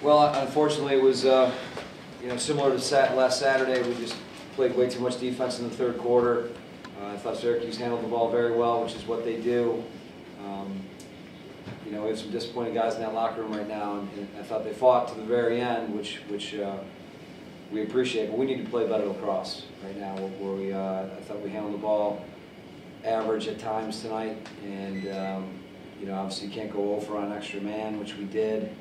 Well, unfortunately, it was similar to last Saturday. We just played way too much defense in the third quarter. I thought Syracuse handled the ball very well, which is what they do. We have some disappointed guys in that locker room right now, and I thought they fought to the very end, which we appreciate. But we need to play better lacrosse right now. Where I thought we handled the ball average at times tonight, and obviously you can't go over on extra man, which we did.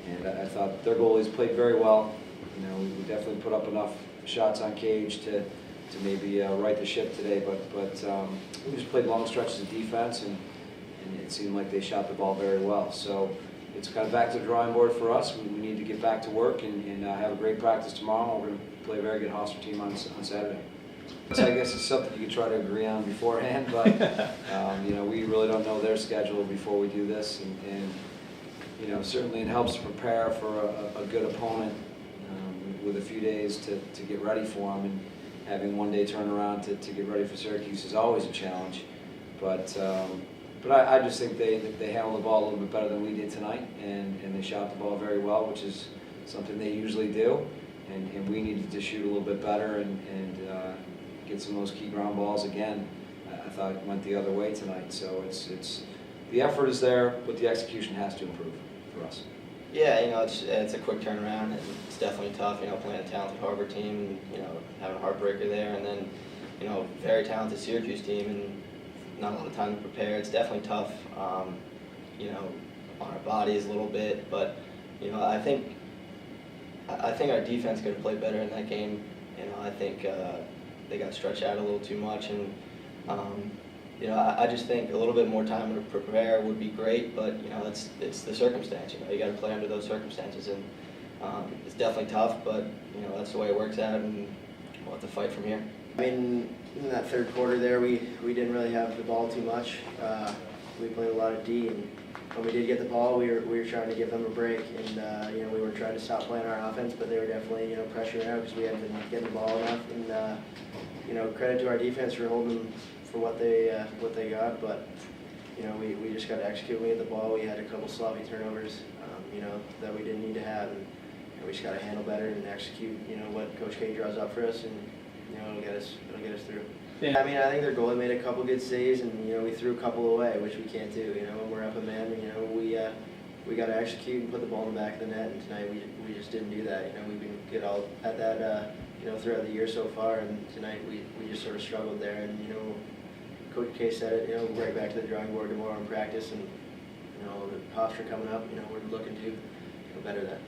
And I thought their goalies played very well. We definitely put up enough shots on cage to maybe right the ship today, but we just played long stretches of defense, and it seemed like they shot the ball very well. So it's kind of back to the drawing board for us. We need to get back to work and have a great practice tomorrow. We're going to play a very good Hofstra team on Saturday. So I guess it's something you could try to agree on beforehand, but we really don't know their schedule before we do this, and certainly it helps to prepare for a good opponent with a few days to get ready for them, and having one day turnaround to get ready for Syracuse is always a challenge. But I just think they handled the ball a little bit better than we did tonight, and they shot the ball very well, which is something they usually do, and we needed to shoot a little bit better and get some of those key ground balls again. I thought it went the other way tonight, so it's the effort is there, but the execution has to improve for us. Yeah, it's a quick turnaround, and it's definitely tough, playing a talented Harvard team, and, having a heartbreaker there, and then, very talented Syracuse team, and not a lot of time to prepare. It's definitely tough, on our bodies a little bit, but, I think our defense could have played better in that game. I think they got stretched out a little too much, and, I just think a little bit more time to prepare would be great, but it's the circumstance. You got to play under those circumstances, and it's definitely tough. But that's the way it works out, and we'll have to fight from here. I mean, in that third quarter there, we didn't really have the ball too much. We played a lot of D, and when we did get the ball, we were trying to give them a break, and we were trying to stop playing our offense, but they were definitely pressuring out because we hadn't been getting the ball enough. And credit to our defense for holding them for what they got, but we just got to execute. We had the ball. We had a couple sloppy turnovers, that we didn't need to have, and we just got to handle better and execute. What Coach K draws up for us, and it'll get us through. Yeah. I mean, I think their goalie made a couple good saves, and we threw a couple away, which we can't do. When we're up a man, we got to execute and put the ball in the back of the net. And tonight we just didn't do that. We've been good all at that. Throughout the year so far, and tonight we just sort of struggled there. And Coach K said it. Right back to the drawing board tomorrow in practice, and the Hofstra coming up. We're looking to better that.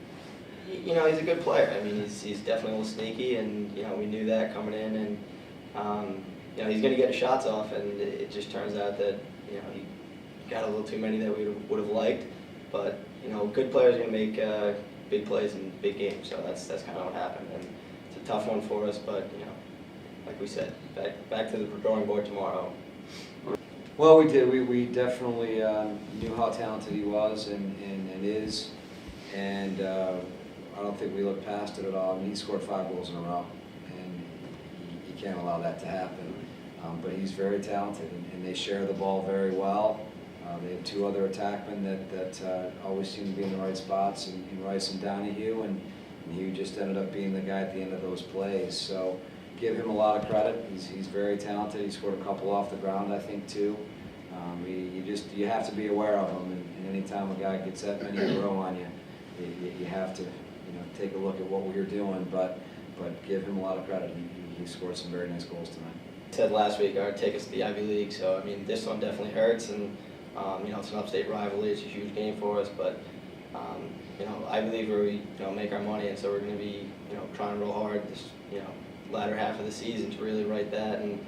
He's a good player. I mean, he's definitely a little sneaky, and we knew that coming in, and he's going to get his shots off, and it just turns out that he got a little too many that we would have liked. But good players are going to make big plays in big games, so that's kind of what happened. And it's a tough one for us, but like we said, back to the drawing board tomorrow. Well, we did. We definitely knew how talented he was and is, and I don't think we looked past it at all. I mean, he scored 5 goals in a row, and you can't allow that to happen. But he's very talented, and they share the ball very well. They have 2 other attackmen that always seem to be in the right spots, in Rice and Donahue, and he just ended up being the guy at the end of those plays. So give him a lot of credit. He's very talented. He scored a couple off the ground, I think, too. You have to be aware of him, and anytime a guy gets that many in a row on you, you have to take a look at what we're doing. But give him a lot of credit. He scored some very nice goals tonight. I said last week, our take us to the Ivy League. So I mean, this one definitely hurts, and it's an upstate rivalry. It's a huge game for us, but I believe where we make our money, and so we're going to be trying real hard this latter half of the season to really right that. And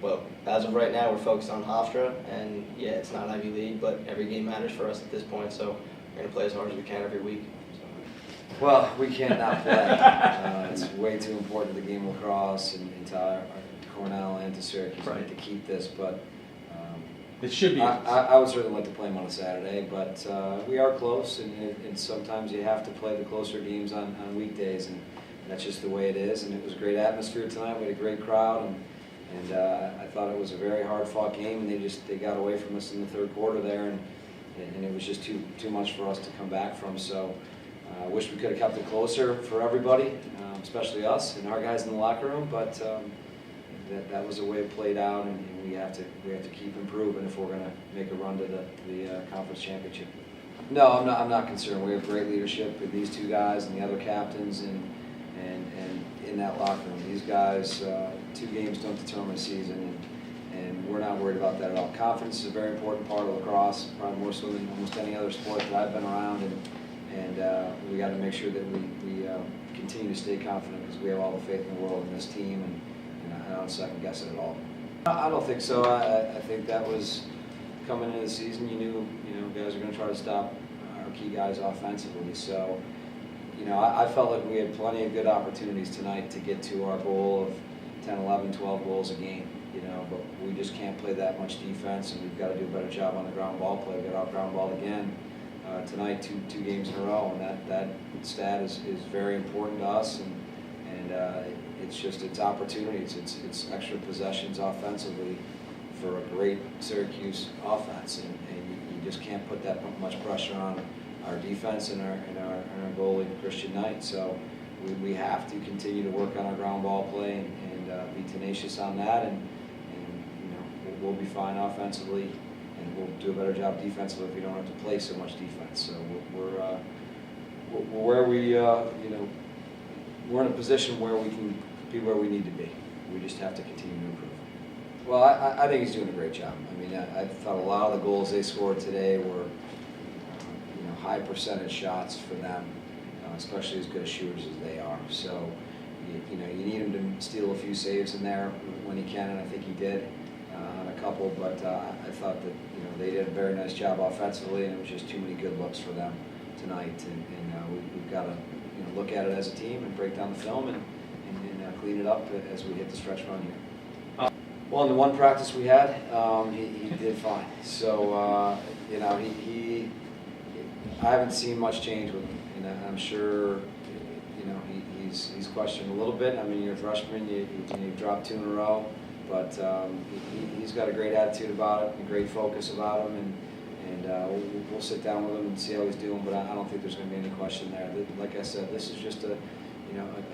well, as of right now, we're focused on Hofstra, and yeah, it's not Ivy League, but every game matters for us at this point. So we're going to play as hard as we can every week. Well, we can't not play. It's way too important to the game of lacrosse and to our Cornell and to Syracuse to keep this, but it should be. I would certainly like to play them on a Saturday, but we are close, and sometimes you have to play the closer games on weekdays, and that's just the way it is. And it was a great atmosphere tonight. We had a great crowd, and I thought it was a very hard-fought game, and they got away from us in the third quarter there, and it was just too much for us to come back from. So I wish we could have kept it closer for everybody, especially us and our guys in the locker room, but that was the way it played out, and we have to keep improving if we're going to make a run to the conference championship. No, I'm not concerned. We have great leadership with these two guys and the other captains, and in that locker room. These guys, 2 games don't determine a season, and we're not worried about that at all. Confidence is a very important part of lacrosse, probably more so than almost any other sport that I've been around, and we got to make sure that we continue to stay confident, because we have all the faith in the world in this team, and I don't second guess it at all. I don't think so. I think that was coming into the season. You knew guys are going to try to stop our key guys offensively. So I felt like we had plenty of good opportunities tonight to get to our goal of 10, 11, 12 goals a game. But we just can't play that much defense, and we've got to do a better job on the ground ball play. We got out ground ball again tonight, two games in a row, and that stat is very important to us, and it's opportunities. It's extra possessions offensively for a great Syracuse offense, and you just can't put that much pressure on our defense and our goalie Christian Knight. So we have to continue to work on our ground ball play and be tenacious on that, and we'll be fine offensively, and we'll do a better job defensively if we don't have to play so much defense. So we're where we're in a position where we can be where we need to be. We just have to continue to improve. Well, I think he's doing a great job. I mean, I thought a lot of the goals they scored today were high percentage shots for them, especially as good as shooters as they are. So you need him to steal a few saves in there when he can, and I think he did on a couple. But I thought that they did a very nice job offensively, and it was just too many good looks for them tonight. And we've got to look at it as a team and break down the film and clean it up as we hit the stretch run here. Well, in the one practice we had, he did fine. So I haven't seen much change with him. I'm sure he's questioned a little bit. I mean, you're a freshman, you dropped 2 in a row, but he's got a great attitude about it, a great focus about him, and we'll sit down with him and see how he's doing. But I don't think there's going to be any question there. Like I said, this is just a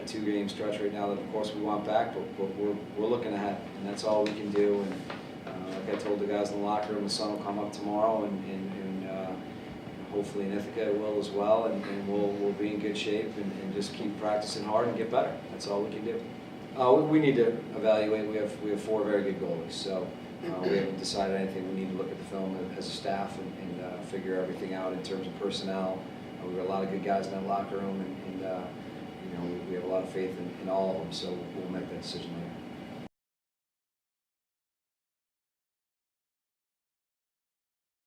2-game stretch right now that of course we want back, but we're looking ahead, and that's all we can do. And like I told the guys in the locker room, the sun will come up tomorrow, and hopefully in Ithaca it will as well, and we'll be in good shape and just keep practicing hard and get better. That's all we can do. We need to evaluate. We have 4 very good goalies, so we haven't decided anything. We need to look at the film as a staff and figure everything out in terms of personnel. We've got a lot of good guys in that locker room, and we have a lot of faith in all of them, so we'll make that decision later.